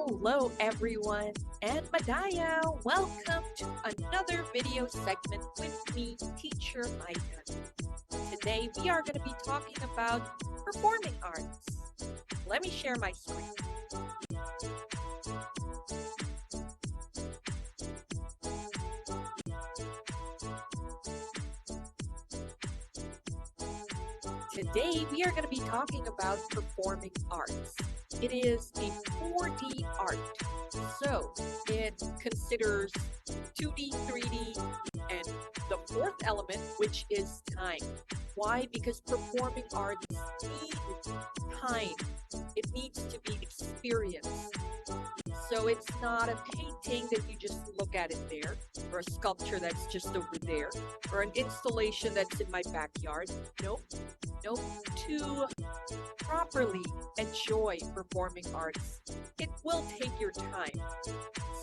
Hello everyone, and Madayaw. Welcome to another video segment with me, Teacher Maita. Today we are going to be talking about performing arts. Let me share my screen. Today we are going to be talking about performing arts. It is a 4D art, so it considers 2D, 3D, and the fourth element, which is time. Why? Because performing arts needs time. It needs to be experienced. So it's not a painting that you just look at it there, or a sculpture that's just over there, or an installation that's in my backyard. Nope. To properly enjoy performing arts, it will take your time,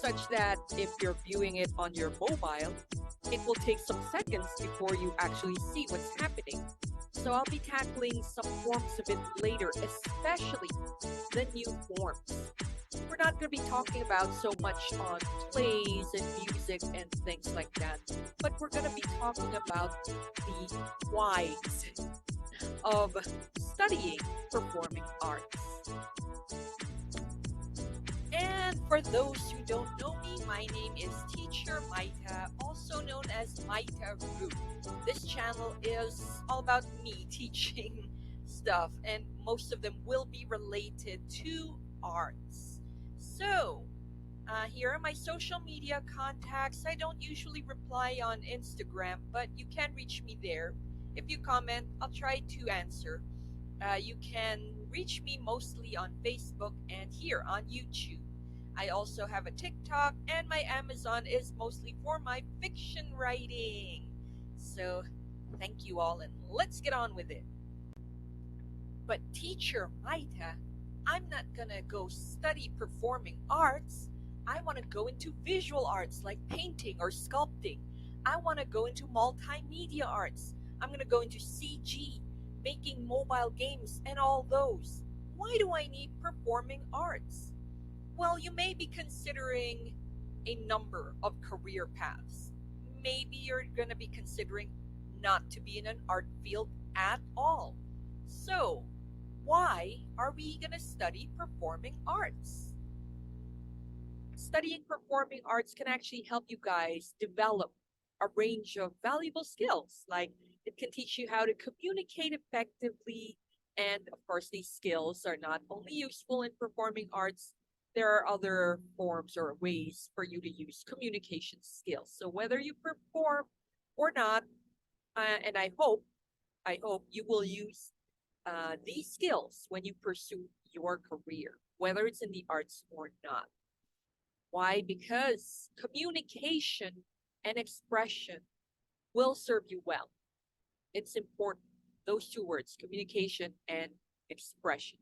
such that if you're viewing it on your mobile, it will take some seconds before you actually see what's happening. So I'll be tackling some forms of it later, especially the new forms. We're not going to be talking about so much on plays and music and things like that, but we're going to be talking about the whys of studying performing arts. And for those who don't know me, my name is Teacher Maita, also known as Maita Ru. This channel is all about me teaching stuff, and most of them will be related to arts. So, here are my social media contacts. I don't usually reply on Instagram, but you can reach me there. If you comment, I'll try to answer. You can reach me mostly on Facebook and here on YouTube. I also have a TikTok, and my Amazon is mostly for my fiction writing. So thank you all, and let's get on with it. But Teacher Maita, I'm not gonna go study performing arts. I want to go into visual arts like painting or sculpting. I want to go into multimedia arts. I'm going to go into CG, making mobile games, and all those. Why do I need performing arts? Well, you may be considering a number of career paths. Maybe you're going to be considering not to be in an art field at all. So, why are we going to study performing arts? Studying performing arts can actually help you guys develop a range of valuable skills. Like, it can teach you how to communicate effectively. And of course, these skills are not only useful in performing arts, there are other forms or ways for you to use communication skills. So whether you perform or not, and I hope you will use these skills when you pursue your career, whether it's in the arts or not. Why? Because communication and expression will serve you well. It's important, those two words, communication and expression.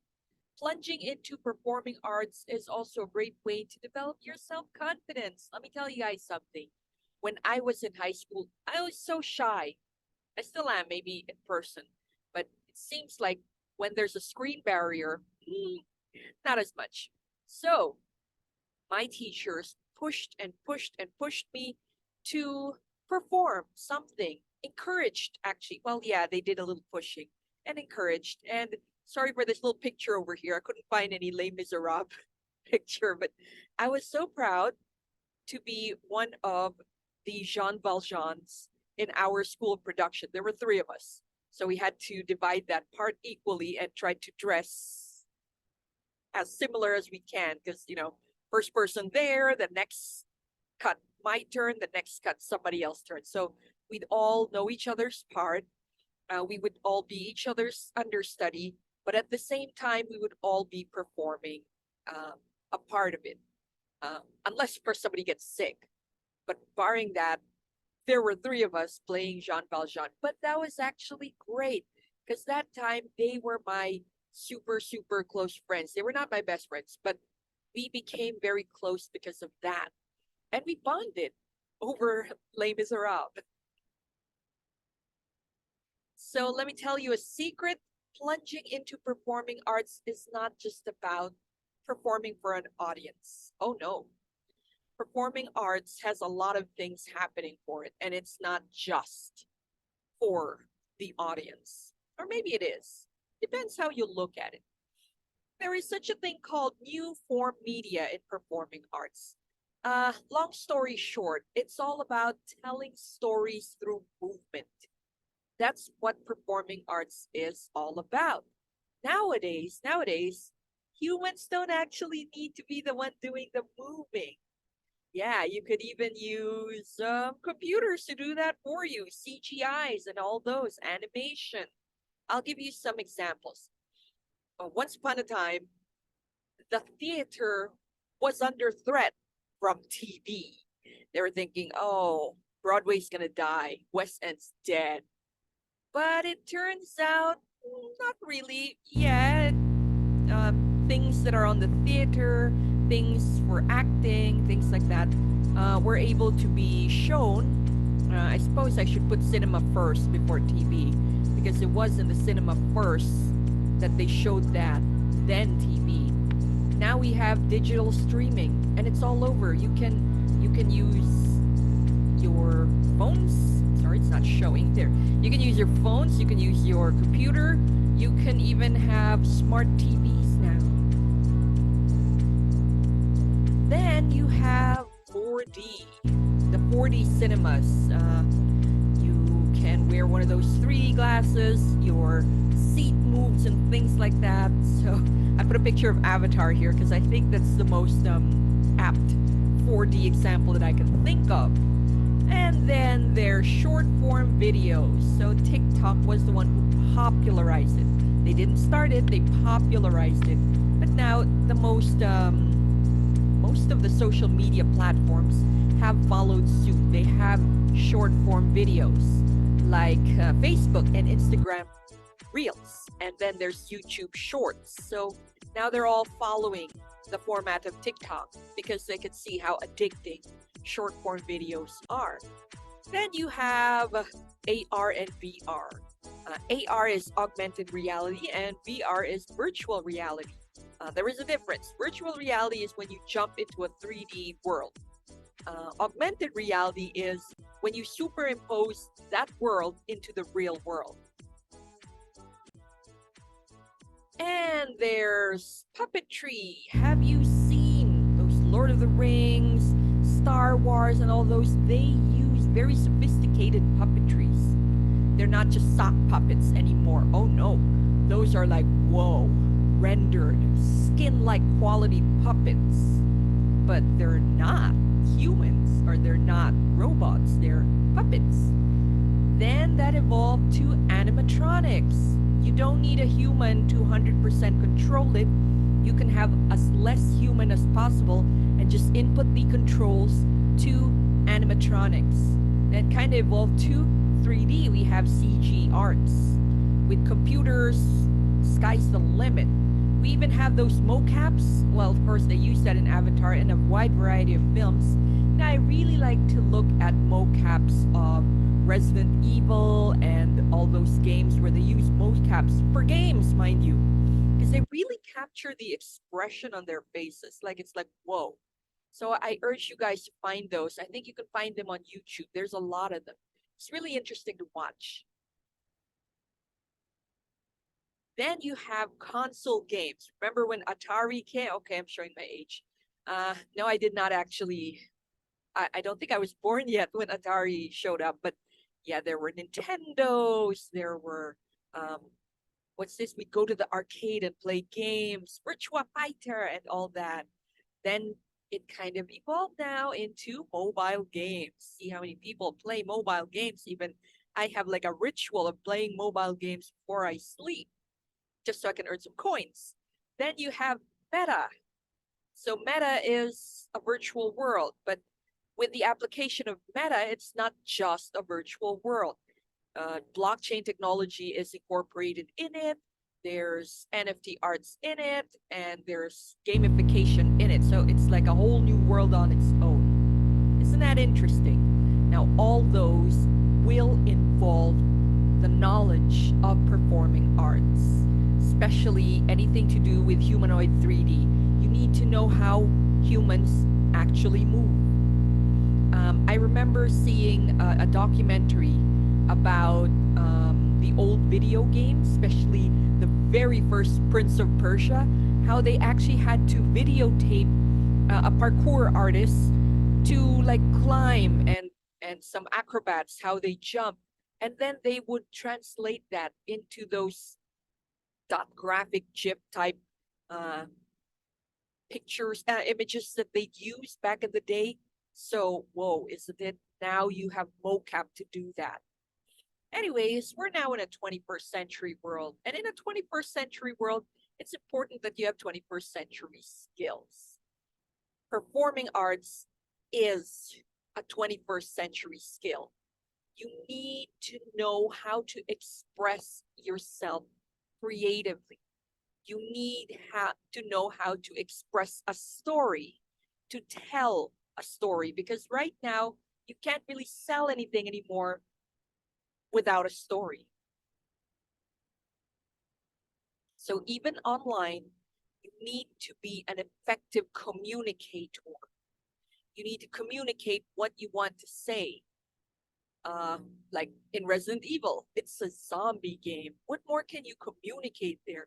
Plunging into performing arts is also a great way to develop your self-confidence. Let me tell you guys something. When I was in high school, I was so shy. I still am, maybe in person, but it seems like when there's a screen barrier, not as much. So my teachers pushed and pushed and pushed me to perform something. Encouraged, actually. Well, yeah, they did a little pushing and encouraged. And sorry for this little picture over here. I couldn't find any Les Miserables picture, but I was so proud to be one of the Jean Valjeans in our school production. There were 3 of us. So we had to divide that part equally and try to dress as similar as we can, because, first person there, the next cut my turn, the next cut somebody else's turn. So we'd all know each other's part. We would all be each other's understudy, but at the same time, we would all be performing a part of it, unless first somebody gets sick. But barring that, there were 3 of us playing Jean Valjean. But that was actually great, because that time they were my super, super close friends. They were not my best friends, but we became very close because of that. And we bonded over Les Miserables. So let me tell you a secret. Plunging into performing arts is not just about performing for an audience. Oh no. Performing arts has a lot of things happening for it, and it's not just for the audience. Or maybe it is. Depends how you look at it. There is such a thing called new form media in performing arts. Long story short, it's all about telling stories through movement. That's what performing arts is all about. Nowadays, humans don't actually need to be the one doing the moving. Yeah, you could even use computers to do that for you, CGIs and all those, animation. I'll give you some examples. Once upon a time, the theater was under threat from TV. They were thinking, oh, Broadway's gonna die, West End's dead. But it turns out, not really. Yeah, things that are on the theater, things for acting, things like that, were able to be shown. I suppose I should put cinema first before TV, because it was in the cinema first that they showed that, then TV. Now we have digital streaming, and it's all over. You can use your phones. Sorry, it's not showing there. You can use your phones. You can use your computer. You can even have smart TVs now. Then you have 4D, the 4D cinemas. You can wear one of those 3D glasses. Your seat moves and things like that. So I put a picture of Avatar here because I think that's the most apt 4D example that I can think of. And then there's short form videos. So TikTok was the one who popularized it. They didn't start it, they popularized it. But now the most of the social media platforms have followed suit. They have short form videos like Facebook and Instagram Reels. And then there's YouTube Shorts. So now they're all following the format of TikTok because they can see how addicting short form videos are. Then you have AR and VR. AR is augmented reality and VR is virtual reality. There is a difference. Virtual reality is when you jump into a 3D world. Augmented reality is when you superimpose that world into the real world. And there's puppetry. Have you seen those Lord of the Rings, Star Wars, and all those? They use very sophisticated puppetries. They're not just sock puppets anymore. Oh no, those are like, whoa, rendered, skin-like quality puppets. But they're not humans, or they're not robots, they're puppets. Then that evolved to animatronics. You don't need a human to 100% control it. You can have as less human as possible and just input the controls to animatronics. That kind of evolved to 3D. We have CG arts. With computers, sky's the limit. We even have those mocaps. Well, of course, they use that in Avatar and a wide variety of films. Now, I really like to look at mocaps of Resident Evil and all those games where they use mocaps for games, mind you, because they really capture the expression on their faces. Like, it's like, whoa. So I urge you guys to find those. I think you can find them on YouTube. There's a lot of them. It's really interesting to watch. Then you have console games. Remember when Atari came? Okay, I'm showing my age. No, I did not actually. I don't think I was born yet when Atari showed up, but yeah, there were Nintendos, there were, what's this? We'd go to the arcade and play games, Virtua Fighter and all that. Then it kind of evolved now into mobile games. See how many people play mobile games. Even I have like a ritual of playing mobile games before I sleep, just so I can earn some coins. Then you have Meta. So Meta is a virtual world, but with the application of Meta, it's not just a virtual world. Blockchain technology is incorporated in it. There's NFT arts in it, and there's gamification in it. So it's like a whole new world on its own. Isn't that interesting? Now, all those will involve the knowledge of performing arts, especially anything to do with humanoid 3D. You need to know how humans actually move. I remember seeing a documentary about the old video games, especially the very first Prince of Persia, how they actually had to videotape a parkour artist to like climb and some acrobats how they jump, and then they would translate that into those dot graphic GIF type uh, pictures, images that they used back in the day. So, whoa, isn't it? Now you have mocap to do that. Anyways, we're now in a 21st century world. And in a 21st century world, it's important that you have 21st century skills. Performing arts is a 21st century skill. You need to know how to express yourself creatively. You need to know how to express a story, to tell a story, because right now you can't really sell anything anymore without a story. So even online, you need to be an effective communicator. You need to communicate what you want to say. Like in Resident Evil, it's a zombie game. What more can you communicate there?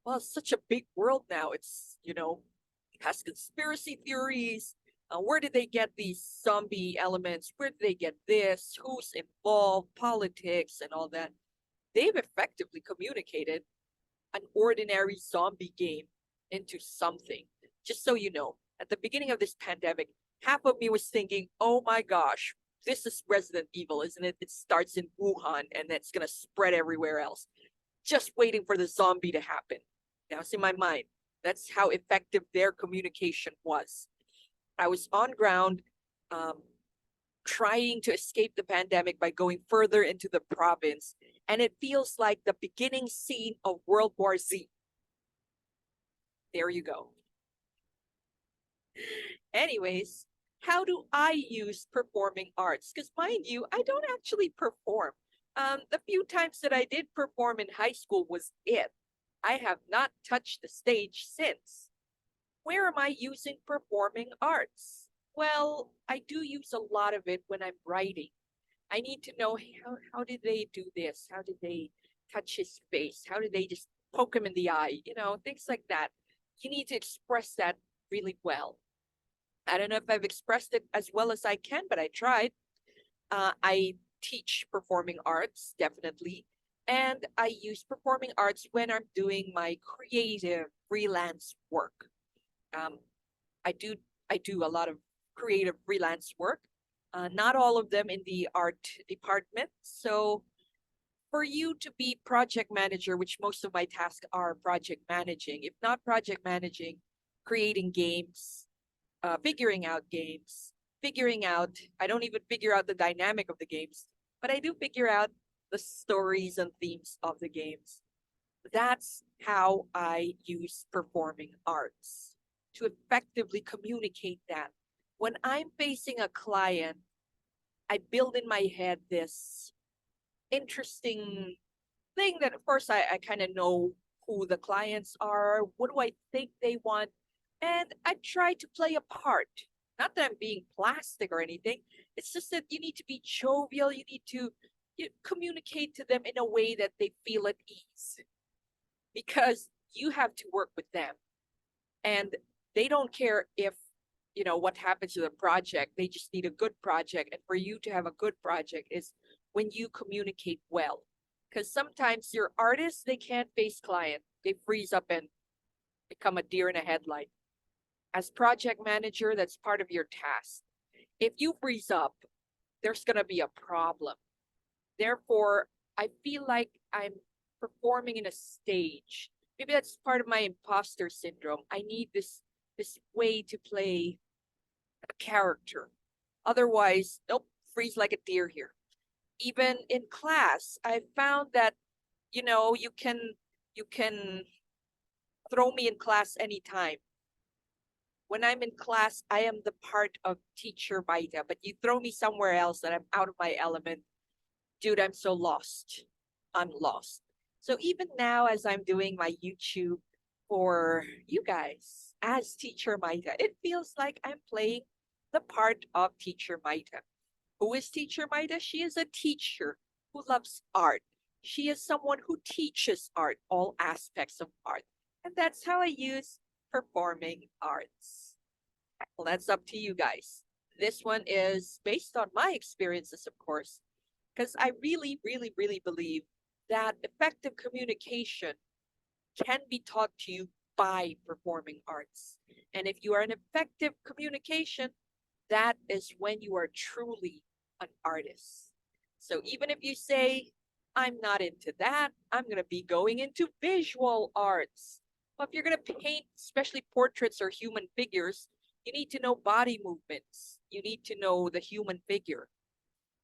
Well, it's such a big world now. It's, it has conspiracy theories. Where did they get these zombie elements? Where did they get this? Who's involved? Politics and all that. They've effectively communicated an ordinary zombie game into something. Just so you know, at the beginning of this pandemic, half of me was thinking, oh my gosh, this is Resident Evil, isn't it? It starts in Wuhan and it's going to spread everywhere else. Just waiting for the zombie to happen. Now it's in my mind. That's how effective their communication was. I was on ground um, trying to escape the pandemic by going further into the province. And it feels like the beginning scene of World War Z. There you go. Anyways, how do I use performing arts? Because mind you, I don't actually perform. The few times that I did perform in high school was it. I have not touched the stage since. Where am I using performing arts? Well, I do use a lot of it when I'm writing. I need to know, hey, how did they do this? How did they touch his face? How did they just poke him in the eye? Things like that. You need to express that really well. I don't know if I've expressed it as well as I can, but I tried. I teach performing arts, definitely. And I use performing arts when I'm doing my creative freelance work. Um, I do I do a lot of creative freelance work, not all of them in the art department. So for you to be project manager, which most of my tasks are project managing, if not project managing, creating games, figuring out games, figuring out, I don't even figure out the dynamic of the games, but I do figure out the stories and themes of the games. That's how I use performing arts to effectively communicate that. When I'm facing a client, I build in my head this interesting thing that, of course, I kind of know who the clients are, what do I think they want, and I try to play a part. Not that I'm being plastic or anything. It's just that you need to be jovial. You need to communicate to them in a way that they feel at ease because you have to work with them and they don't care if what happens to the project. They just need a good project, and for you to have a good project is when you communicate well, because sometimes your artists, they can't face client, they freeze up and become a deer in a headlight. As project manager, that's part of your task. If you freeze up, there's going to be a problem. Therefore, I feel like I'm performing in a stage. Maybe that's part of my imposter syndrome. I need this way to play a character. Otherwise, nope, freeze like a deer here. Even in class, I found that you can throw me in class anytime. When I'm in class, I am the part of teacher Maita, but you throw me somewhere else and I'm out of my element. Dude, I'm so lost. I'm lost. So even now, as I'm doing my YouTube for you guys, as Teacher Maita. It feels like I'm playing the part of Teacher Maita. Who is Teacher Maita? She is a teacher who loves art. She is someone who teaches art, all aspects of art. And that's how I use performing arts. Well, that's up to you guys. This one is based on my experiences, of course, because I really, really, really believe that effective communication can be taught to you by performing arts. And if you are an effective communication, that is when you are truly an artist. So even if you say, I'm not into that, I'm going to be going into visual arts. But if you're going to paint, especially portraits or human figures, you need to know body movements. You need to know the human figure.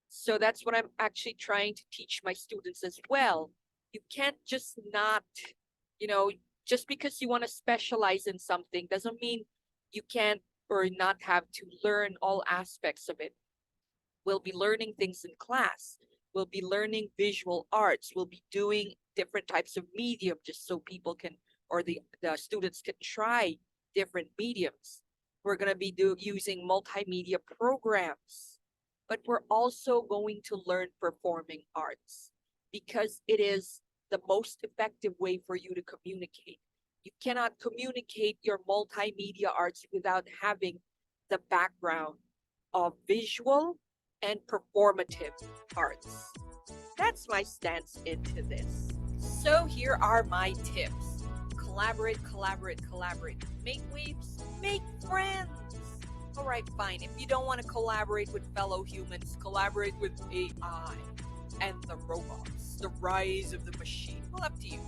So that's what I'm actually trying to teach my students as well. You can't just not, just because you want to specialize in something doesn't mean you can't or not have to learn all aspects of it. We'll be learning things in class. We'll be learning visual arts. We'll be doing different types of medium just so people can, or the students can try different mediums. We're going to be using multimedia programs, but we're also going to learn performing arts because it is the most effective way for you to communicate. You cannot communicate your multimedia arts without having the background of visual and performative arts. That's my stance into this. So here are my tips. Collaborate, collaborate, collaborate. Make waves, make friends. All right, fine. If you don't want to collaborate with fellow humans, collaborate with AI and the robots, the rise of the machine. Well, up to you.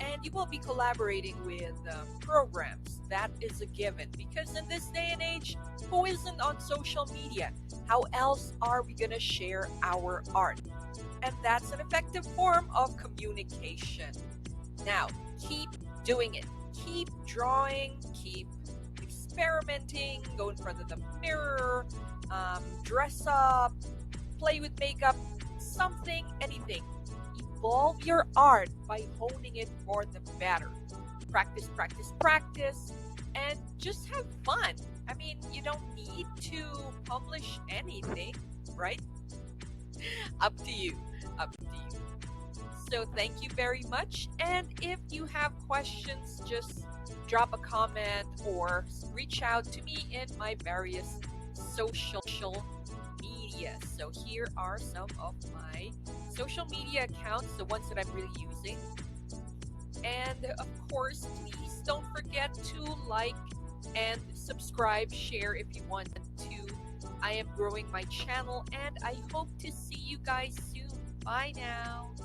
And you won't be collaborating with programs. That is a given. Because in this day and age, who isn't on social media? How else are we going to share our art? And that's an effective form of communication. Now, keep doing it. Keep drawing, keep experimenting, go in front of the mirror, dress up, play with makeup, something, anything. Evolve your art by honing it for the better. Practice, practice, practice, and just have fun. I mean, you don't need to publish anything, right? Up to you. Up to you. So thank you very much. And if you have questions, just drop a comment or reach out to me in my various social media. So here are some of my social media accounts, the ones that I'm really using. And of course, please don't forget to like and subscribe, share if you want to. I am growing my channel and I hope to see you guys soon. Bye now.